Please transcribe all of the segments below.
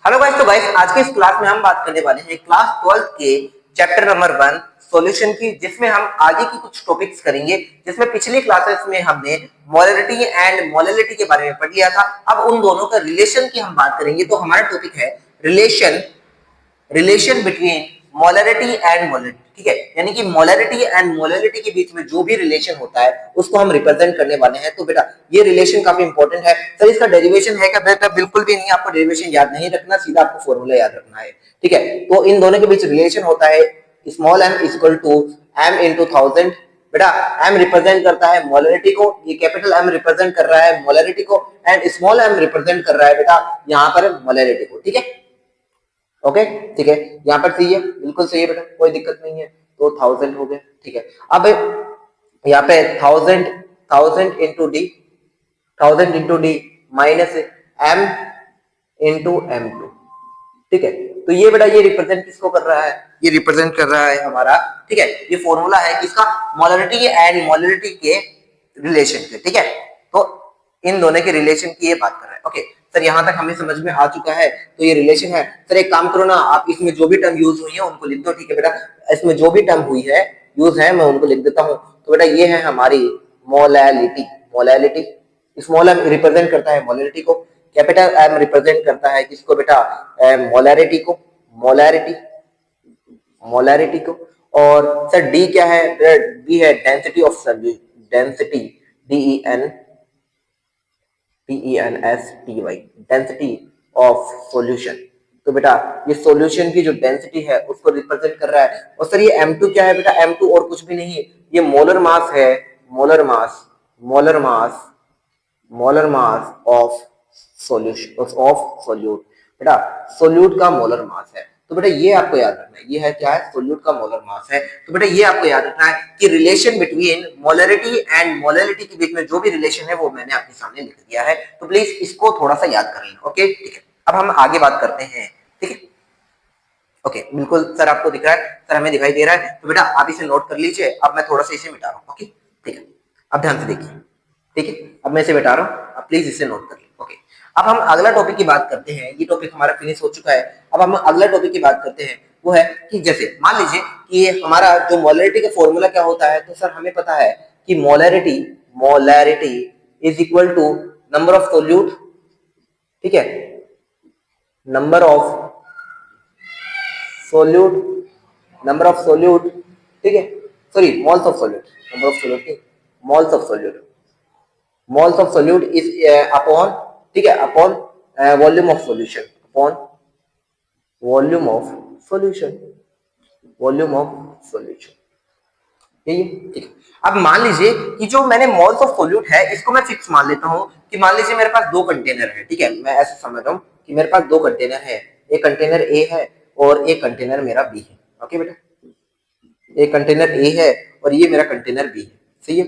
Hello guys, तो guys आज के इस क्लास में हम बात करने वाले हैं क्लास 12 के चैप्टर नंबर 1 सॉल्यूशन की, जिसमें हम आगे की कुछ टॉपिक्स करेंगे। जिसमें पिछली क्लासेस में हमने मोलरिटी एंड मोलैलिटी के बारे में पढ़ लिया था। अब उन दोनों का रिलेशन की हम बात करेंगे। तो हमारा टॉपिक है relation between molarity and molality. ठीक है, यानी कि मोलरिटी एंड मोलैलिटी के बीच में जो भी रिलेशन होता है उसको हम रिप्रेजेंट करने वाले हैं। तो बेटा ये रिलेशन काफी इंपॉर्टेंट है। सर इसका डेरिवेशन है क्या? बेटा बिल्कुल भी नहीं, आपको डेरिवेशन याद नहीं रखना, सीधा आपको फॉर्मूला याद रखना है। ठीक है, तो इन दोनों के बीच रिलेशन होता है small m equal to m into 1000। बेटा m रिप्रेजेंट करता है मोलरिटी को, ये कैपिटल M रिप्रेजेंट कर रहा है मोलरिटी को, एंड स्मॉल m रिप्रेजेंट कर रहा है बेटा यहाँ पर मोलैलिटी को। ठीक है, ओके ठीक है, यहाँ पर सही है, बिल्कुल सही है बेटा, कोई दिक्कत नहीं है। तो 1000 हो गया। ठीक है, अब यहाँ पे 1000 into D, 1000 into D minus m into m2। ठीक है, तो ये बेटा ये रिप्रेजेंट किसको कर रहा है? ये रिप्रेजेंट कर रहा है हमारा, ठीक है, ये फॉर्मूला है किसका? मोलरिटी एंड मोलैलिटी के रिलेशन के। ठीक है, तो इन दोनों के रिलेशन की ये बात कर रहा है। ओके सर, यहां तक हमें समझ में आ चुका है। तो ये रिलेशन है। सर एक काम करो ना, आप इसमें जो भी टर्म यूज हुई है उनको लिख दो। ठीक है बेटा, इसमें जो भी टर्म हुई है यूज है मैं उनको लिख देता हूँ। तो बेटा ये है हमारी molality. Molality, small m represent करता है मोलैलिटी को, कैपिटल M रिप्रेजेंट करता है किसको बेटा? मोलैरिटी को, मोलैरिटी मोलैरिटी को। और सर D क्या है? D है density of solution, density DENSTY, density of solution. तो बेटा ये सॉल्यूशन की जो डेंसिटी है उसको रिप्रेजेंट कर रहा है। और सर ये M2 क्या है बेटा? M2 और कुछ भी नहीं है, ये मोलर मास है, molar mass, molar mass, molar mass of solution, of solute. बेटा सोल्यूट का मोलर मास है। तो बेटा ये आपको याद रखना है, ये है क्या है? सोल्यूट का मोलर मास है। तो बेटा ये आपको याद रखना है कि relation between molarity and molality के बीच में जो भी रिलेशन है वो मैंने आपके सामने लिख दिया है। तो प्लीज इसको थोड़ा सा याद कर लें। ओके ठीक है, अब हम आगे बात करते हैं। ठीक है, ओके बिल्कुल सर, आपको दिख रहा है? सर हमें दिखाई दे रहा है। तो बेटा आप इसे नोट कर लीजिए। अब मैं थोड़ा सा इसे मिटा रहा हूँ। ओके ठीक है, अब ध्यान से देखिए। ठीक है, अब मैं इसे मिटा रहा हूँ, अब प्लीज इसे नोट कर लीजिए। ओके, अब हम अगला टॉपिक की बात करते हैं। ये टॉपिक हमारा फिनिश हो चुका है। अब हम अगला टॉपिक की बात करते हैं, वो है कि जैसे मान लीजिए कि हमारा जो मोलैरिटी का फॉर्मूला क्या होता है। तो सर हमें पता है कि molarity, molarity is equal to number of solute. ठीक है, number of solute, number of solute. ठीक है, sorry moles of solute, number of solute, moles of solute, moles of solute is upon, ठीक है, upon volume of solution, upon volume of solution, volume of solution. यही है। ठीक है, अब मान लीजिए कि जो मैंने मोल्स ऑफ सोल्यूट है इसको मैं फिक्स मान लेता हूं कि मान लीजिए मेरे पास दो कंटेनर है। ठीक है, मैं ऐसे समझ रहा हूं कि मेरे पास दो कंटेनर है, एक कंटेनर ए है और एक कंटेनर मेरा बी है। ओके बेटा, एक कंटेनर ए है और ये मेरा कंटेनर बी है। सही है,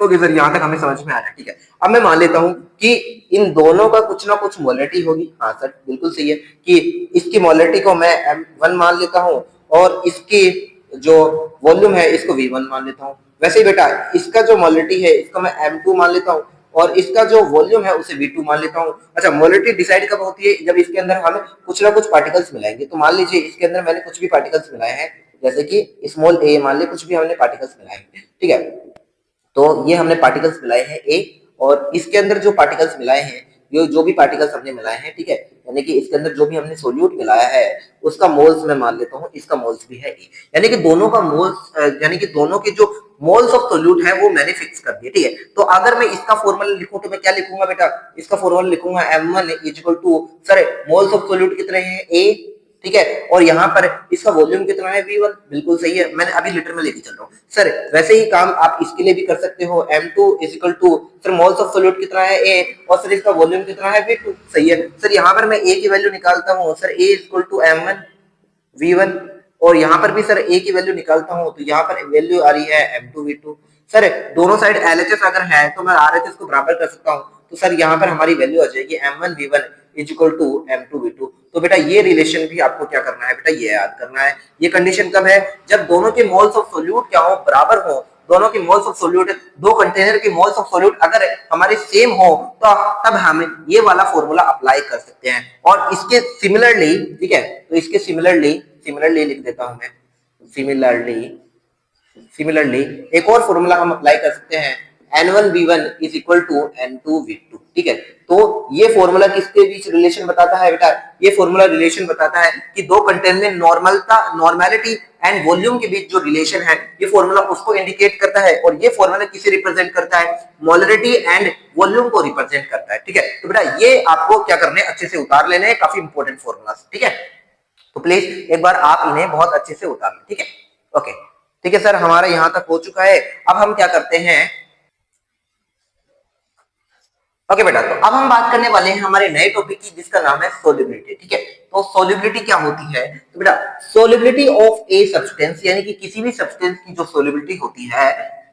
ओके सर, यहां तक हमें समझ में आ रहा है। ठीक है, अब मैं मान लेता हूं कि इन दोनों का कुछ ना कुछ मोलैरिटी होगी। हाँ सर बिल्कुल सही है कि इसकी मोलैरिटी को मैं M1 मान लेता हूं और इसकी जो वॉल्यूम है इसको V1 मान लेता हूं। वैसे ही बेटा इसका जो मोलैरिटी है इसको मैं M2 मान लेता हूं और इसका जो वॉल्यूम है उसे V2 मान लेता हूं। अच्छा, मोलैरिटी डिसाइड कब होती है? जब इसके अंदर हम कुछ ना कुछ पार्टिकल्स मिलाएंगे। तो मान लीजिए इसके अंदर मैंने कुछ भी पार्टिकल्स मिलाए हैं, जैसे कि स्मॉल a मान ले, कुछ भी हमने पार्टिकल्स मिलाए हैं। ठीक है, तो ये हमने पार्टिकल्स मिलाए हैं ए, और इसके अंदर जो पार्टिकल्स मिलाए हैं, ये जो भी पार्टिकल्स हमने मिलाए हैं, ठीक है, यानी कि इसके अंदर जो भी हमने सोल्यूट मिलाया है उसका मोल्स मैं मान लेता हूं, इसका मोल्स भी है ए, यानी कि दोनों का मोल्स, यानी कि दोनों के जो मोल्स ऑफ सोल्यूट है वो मैंने फिक्स कर दिए। ठीक है, तो अगर मैं इसका फॉर्मूला लिखूं तो मैं क्या लिखूंगा बेटा? इसका फॉर्मूला लिखूंगा M1 equal to, sir moles of solute कितने हैं? ए, ठीक है, और यहाँ पर इसका वॉल्यूम कितना है? V1। बिल्कुल सही है, मैंने अभी लीटर में लेके चल रहा हूँ। सर वैसे ही काम आप इसके लिए भी कर सकते हो। M2 is equal to, sir moles of solute कितना है? A, और सर इसका वॉल्यूम कितना है? V2। सही है सर, यहाँ पर मैं A की वैल्यू निकालता हूँ। Sir A is equal to M1 V1, और यहाँ पर भी सर A की वैल्यू निकालता हूँ तो यहाँ पर वैल्यू आ रही है M2 V2। सर दोनों साइड LHS अगर है तो मैं RHS को बराबर कर सकता हूँ। तो सर यहाँ पर हमारी वैल्यू आ जाएगी M1 V1 is equal to M2 V2। तो बेटा ये रिलेशन भी आपको क्या करना है बेटा? ये याद करना है। ये कंडीशन कब है? जब दोनों के मोल्स ऑफ सोल्यूट क्या हो? बराबर हो, दोनों की मोल्स ऑफ सोल्यूट, दो कंटेनर की मोल्स ऑफ सोल्यूट अगर हमारे सेम हो तो तब हम ये वाला फॉर्मूला अप्लाई कर सकते हैं। और इसके सिमिलरली, ठीक है, तो इसके सिमिलरली लिख देता हूं मैं, सिमिलरली एक और फॉर्मूला हम अप्लाई कर सकते हैं, N1V1 is equal to N2V2, ठीक है। तो ये फॉर्मूला किसके बीच रिलेशन बताता है बेटा, ये फॉर्मूला रिलेशन बताता है कि दो कंटेनर में नॉर्मेलिटी एंड वॉल्यूम के बीच जो रिलेशन है, ये फॉर्मूला उसको इंडिकेट करता है। और ये फॉर्मूला किसे रिप्रेजेंट करता है, मोलरिटी एंड वॉल्यूम को रिप्रेजेंट करता है, ठीक है। तो बेटा ये आपको क्या करने, अच्छे से उतार लेने हैं, काफी इंपॉर्टेंट फॉर्मूला, ठीक है। तो प्लीज एक बार आप इन्हें बहुत अच्छे से उतार लें, ठीक है। ओके, ठीक है सर, हमारा यहां तक हो चुका है। अब हम क्या करते हैं, ओके बेटा, तो अब हम बात करने वाले हैं हमारे नए टॉपिक की, जिसका नाम है सोल्युबिलिटी, ठीक है। तो सोल्युबिलिटी क्या होती है, तो बेटा सोल्युबिलिटी ऑफ ए सब्सटेंस, यानी कि किसी भी सब्सटेंस की जो सोल्युबिलिटी होती है,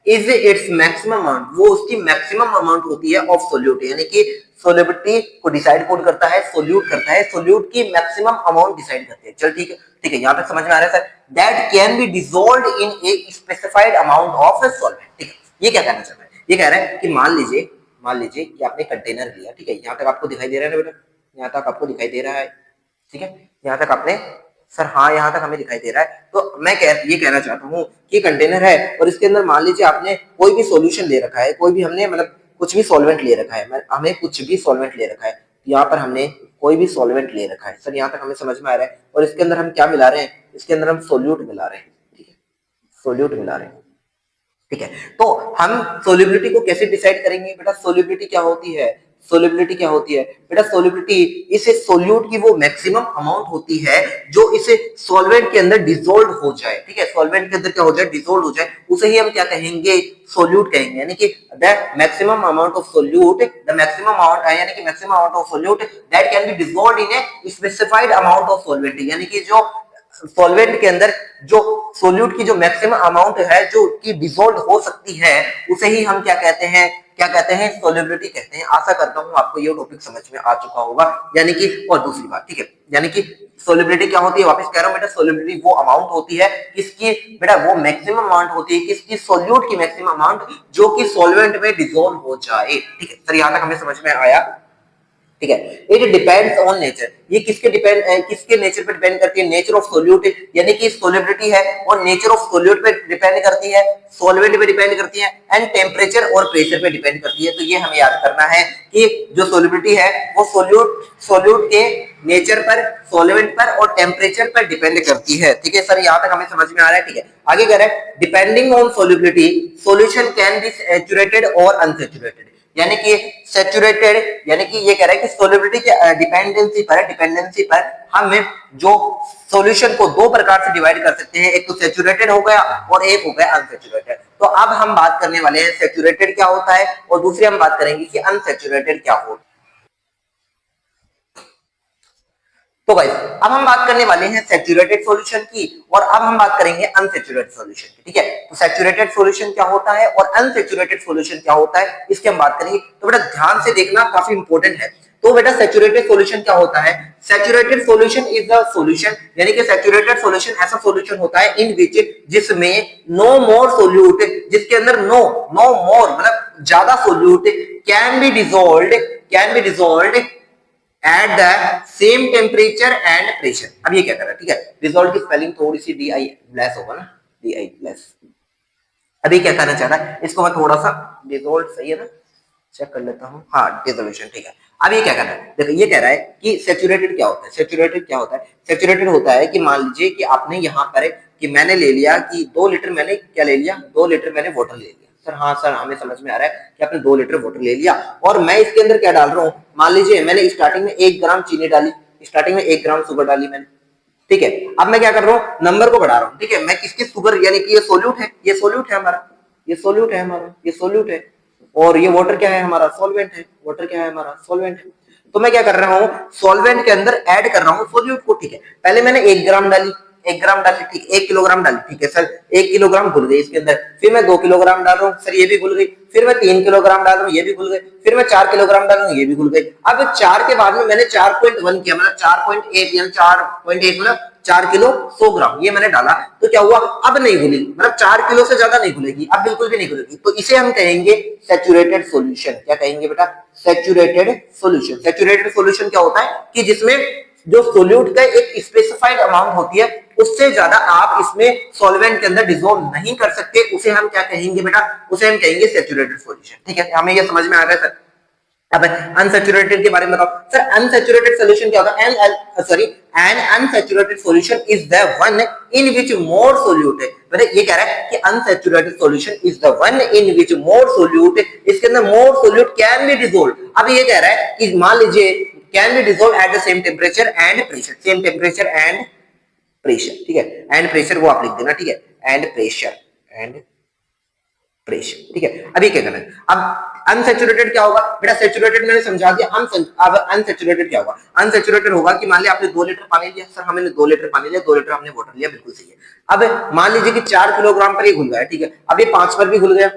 इज इट्स मैक्सिमम अमाउंट, वो उसकी मैक्सिमम अमाउंट होती है ऑफ सोल्यूट, यानी कि सोल्युबिलिटी को डिसाइड कौन करता है, सोल्यूट करता है, सोल्यूट की मैक्सिमम अमाउंट डिसाइड करते हैं। चल ठीक है, ठीक है, यहां तक समझ में आ रहा है sir. That can be dissolved in a specified amount of a solvent, ठीक है। ये क्या कहना चाहता है, ये कह रहा है कि मान लीजिए कि आपने कंटेनर लिया, ठीक है, यहां तक आपको दिखाई दे रहा है ना बेटा, यहां तक आपको दिखाई दे रहा है, ठीक है, यहां तक आपने, सर हाँ यहां तक हमें दिखाई दे रहा है। तो मैं ये कहना चाहता हूं कि कंटेनर है और इसके अंदर मान लीजिए आपने कोई भी सॉल्यूशन ले रखा है, कोई भी हमने मतलब कुछ भी सॉल्वेंट ले रखा है, हमें कुछ भी सॉल्वेंट ले रखा है, यहाँ पर हमने कोई भी सॉल्वेंट ले रखा है, सर यहाँ तक हमें समझ में आ रहा है। और इसके अंदर हम क्या मिला रहे हैं, इसके अंदर हम सोल्यूट मिला रहे हैं, ठीक है, सोल्यूट मिला रहे हैं, ठीक है। तो हम सोल्युबिलिटी को कैसे डिसाइड करेंगे बेटा, सोल्युबिलिटी क्या होती है, सोल्युबिलिटी क्या होती है बेटा, सोल्युबिलिटी इसे सोल्यूट की वो मैक्सिमम अमाउंट होती है जो इसे सॉल्वेंट के अंदर डिसॉल्व हो जाए, ठीक है, सॉल्वेंट के अंदर क्या हो जाए, डिसॉल्व हो जाए, उसे ही हम क्या कहेंगे, सोल्यूट कहेंगे। यानी कि the maximum amount of solute, the maximum amount, यानी कि maximum amount of solute that can be dissolved in a specified amount of solvent, यानी कि जो सॉल्वेंट के अंदर जो सोल्यूट की जो मैक्सिमम अमाउंट है जो कि डिसॉल्व हो सकती है, उसे ही हम क्या कहते हैं, क्या कहते हैं, सोल्युबिलिटी कहते हैं। आशा करता हूं आपको ये टॉपिक समझ में आ चुका होगा। यानी कि और दूसरी बात, ठीक है, यानी कि सोल्युबिलिटी क्या होती है, वापस कह रहा हूं बेटा, सोल्युबिलिटी वो अमाउंट होती है किसकी बेटा, वो मैक्सिमम अमाउंट होती है किसकी, सोल्यूट की मैक्सिमम अमाउंट जो कि सॉल्वेंट में डिसॉल्व हो जाए, ठीक है सर, यहां तक हमें समझ में आया, ठीक है। इट डिपेंड्स ऑन नेचर, ये किसके नेचर पे डिपेंड करती है, नेचर ऑफ सोल्यूट, यानी कि सोल्युबिलिटी है और नेचर ऑफ सोल्यूट पे डिपेंड करती है, सॉल्वेंट पे डिपेंड करती है, एंड टेम्परेचर और प्रेशर पे डिपेंड करती है। तो ये हमें याद करना है कि जो सोल्युबिलिटी है वो सोल्यूट के नेचर पर, सॉल्वेंट पर और टेम्परेचर पर डिपेंड करती है, ठीक है सर, यहां तक हमें समझ में आ रहा है, ठीक है। आगे कह रहा है depending on solubility solution can be saturated और अनसैचुरेटेड, यानी कि सैचुरेटेड, यानी कि ये कह रहा है कि सोल्युबिलिटी के डिपेंडेंसी पर हम जो सॉल्यूशन को दो प्रकार से डिवाइड कर सकते हैं, एक तो सैचुरेटेड हो गया और एक हो गया अनसैचुरेटेड। तो अब हम बात करने वाले हैं सैचुरेटेड क्या होता है और दूसरी हम बात करेंगे कि अनसैचुरेटेड क्या होता है। तो गाइस अब हम बात करने वाले हैं सैचुरेटेड सॉल्यूशन की और अब हम बात करेंगे अनसैचुरेटेड सॉल्यूशन की, ठीक है। तो सैचुरेटेड सॉल्यूशन क्या होता है और अनसैचुरेटेड सॉल्यूशन क्या होता है, इसके हम बात करेंगे। तो बेटा ध्यान से देखना, काफी इंपॉर्टेंट है। तो बेटा सैचुरेटेड सॉल्यूशन क्या होता है, saturated solution is the solution, यानी कि सैचुरेटेड सॉल्यूशन ऐसा सॉल्यूशन होता है इन विच, जिसमें नो मोर सोल्यूट, जिसके अंदर नो मोर मतलब ज्यादा solute can be dissolved at the same temperature and pressure. अब ये क्या कर रहा है, ठीक है, डिसॉल्व की स्पेलिंग थोड़ी सी डी आई प्लस होगा ना, डी आई प्लस। अभी क्या करना चाह रहा है, इसको मैं थोड़ा सा डिसॉल्व, सही है ना, चेक कर लेता हूँ, हाँ डिसोल्यूशन, ठीक है। अब ये क्या कर रहा है, देखो ये कह रहा है कि सैचुरेटेड क्या होता है, सैचुरेटेड क्या होता है, सैचुरेटेड होता है कि मान लीजिए कि आपने यहाँ पर कि मैंने ले लिया कि 2 लीटर, मैंने क्या ले लिया, 2 लीटर मैंने वाटर ले लिया, सर हाँ सर हमें समझ में आ रहा है कि आपने 2 लीटर वाटर ले लिया और मैं इसके अंदर क्या डाल रहा हूँ, मान लीजिए मैंने स्टार्टिंग में 1 ग्राम चीनी डाली, स्टार्टिंग में 1 ग्राम शुगर डाली मैंने, ठीक है। अब मैं क्या कर रहा हूँ, नंबर को बढ़ा रहा हूँ, ठीक है, मैं किसकी शुगर, यानी कि ये सोल्यूट है, ये सोल्यूट है हमारा, ये सोल्यूट है हमारा, ये सोल्यूट है और ये वाटर क्या है हमारा, सॉल्वेंट है, वाटर क्या है हमारा, सॉल्वेंट है। तो मैं क्या कर रहा हूँ, सॉल्वेंट के अंदर ऐड कर रहा हूँ सोल्यूट को, ठीक है। पहले मैंने 1 ग्राम डाली, 1 ग्राम डाली, ठीक, 1 किलोग्राम डाली, ठीक है सर, 1 किलोग्राम घुल गई इसके अंदर, फिर मैं 2 किलोग्राम डाल रहा हूँ, सर ये भी घुल गई, फिर मैं 3 किलोग्राम डाल रहा हूँ, ये भी घुल गई, फिर मैं 4 किलोग्राम डाल रहा हूँ, ये भी घुल गई। अब 4 के बाद में मैंने 4.1 किया, मतलब 4.8 यानी 4.8 मतलब 4 किलो 100 ग्राम, ये मैंने डाला तो क्या हुआ, अब नहीं घुलेगी, मतलब 4 किलो से ज्यादा नहीं घुलेगी, अब बिल्कुल भी नहीं घुलेगी, तो इसे हम कहेंगे सैचुरेटेड सॉल्यूशन। क्या कहेंगे बेटा, सैचुरेटेड सॉल्यूशन। सैचुरेटेड सॉल्यूशन क्या होता है कि जिसमें जो सोल्यूट का एक स्पेसिफाइड अमाउंट होती है उससे ज्यादा आप इसमें सॉल्वेंट के अंदर डिसॉल्व नहीं कर सकते, उसे हम क्या कहेंगे बेटा, उसे हम कहेंगे सैचुरेटेड सॉल्यूशन। ठीक है, हमें ये समझ में आ गया सर। अब अनसैचुरेटेड के बारे में बताओ सर। अनसैचुरेटेड सॉल्यूशन क्या होता है, sorry N unsaturated solution is the one in which more solute, मतलब ये कह रहा है कि unsaturated solution is the one in which more solute, इसके अंदर मोर सोल्यूट कैन बी डिसॉल्व। अब ये कह रहा है कि मान लीजिए can be dissolve at the same temperature and pressure, same temperature and pressure, ठीक है, एंड प्रेशर वो आप लिख देना, ठीक है, एंड प्रेशर, ठीक है। अभी क्या करना है, अब अनसैचुरेटेड क्या होगा बेटा, सैचुरेटेड मैंने समझा दिया, अब अनसैचुरेटेड क्या होगा, अनसैचुरेटेड होगा कि मान लिया आपने 2 लीटर पानी लिया, सर हमने 2 लीटर पानी लिया, 2 लीटर हमने वाटर लिया, बिल्कुल सही है। अब मान लीजिए कि 4 किलोग्राम पर ये घुल गया, ठीक है, अब ये 5 पर भी घुल गया,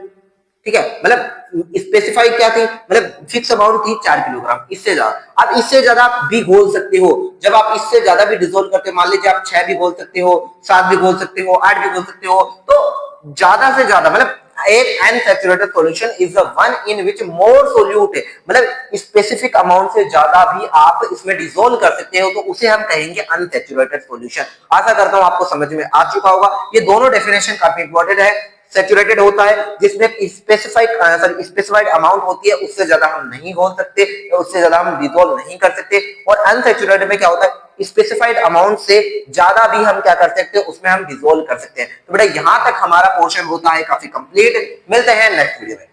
ठीक है, मतलब स्पेसिफाई क्या थी, मतलब फिक्स अमाउंट थी 4 किलोग्राम, इससे ज्यादा, अब इससे ज्यादा आप भी घोल सकते हो, जब आप इससे ज्यादा भी डिसॉल्व करते हो, मान लीजिए आप 6 भी घोल सकते हो, 7 भी घोल सकते हो, 8 भी घोल सकते हो, तो ज्यादा से ज्यादा मतलब एक unsaturated solution is the one in which more solute, मतलब स्पेसिफिक अमाउंट से ज्यादा भी आप इसमें डिसॉल्व कर सकते हो, तो उसे हम कहेंगे अनसैचुरेटेड सॉल्यूशन। आशा करता हूं आपको समझ में आ चुका होगा। ये दोनों डेफिनेशन काफी इंपॉर्टेंट है। सैचुरेटेड होता है जिसमें स्पेसिफाइड अमाउंट होती है, उससे ज्यादा हम नहीं घोल सकते, उससे ज्यादा हम डिसॉल्व नहीं कर सकते, और अनसैचुरेटेड में क्या होता है, स्पेसिफाइड अमाउंट से ज्यादा भी हम क्या कर सकते हैं, उसमें हम डिसॉल्व कर सकते हैं। तो बेटा यहां तक हमारा पोर्शन होता है काफी कंप्लीट। मिलते हैं नेक्स्ट वीडियो में।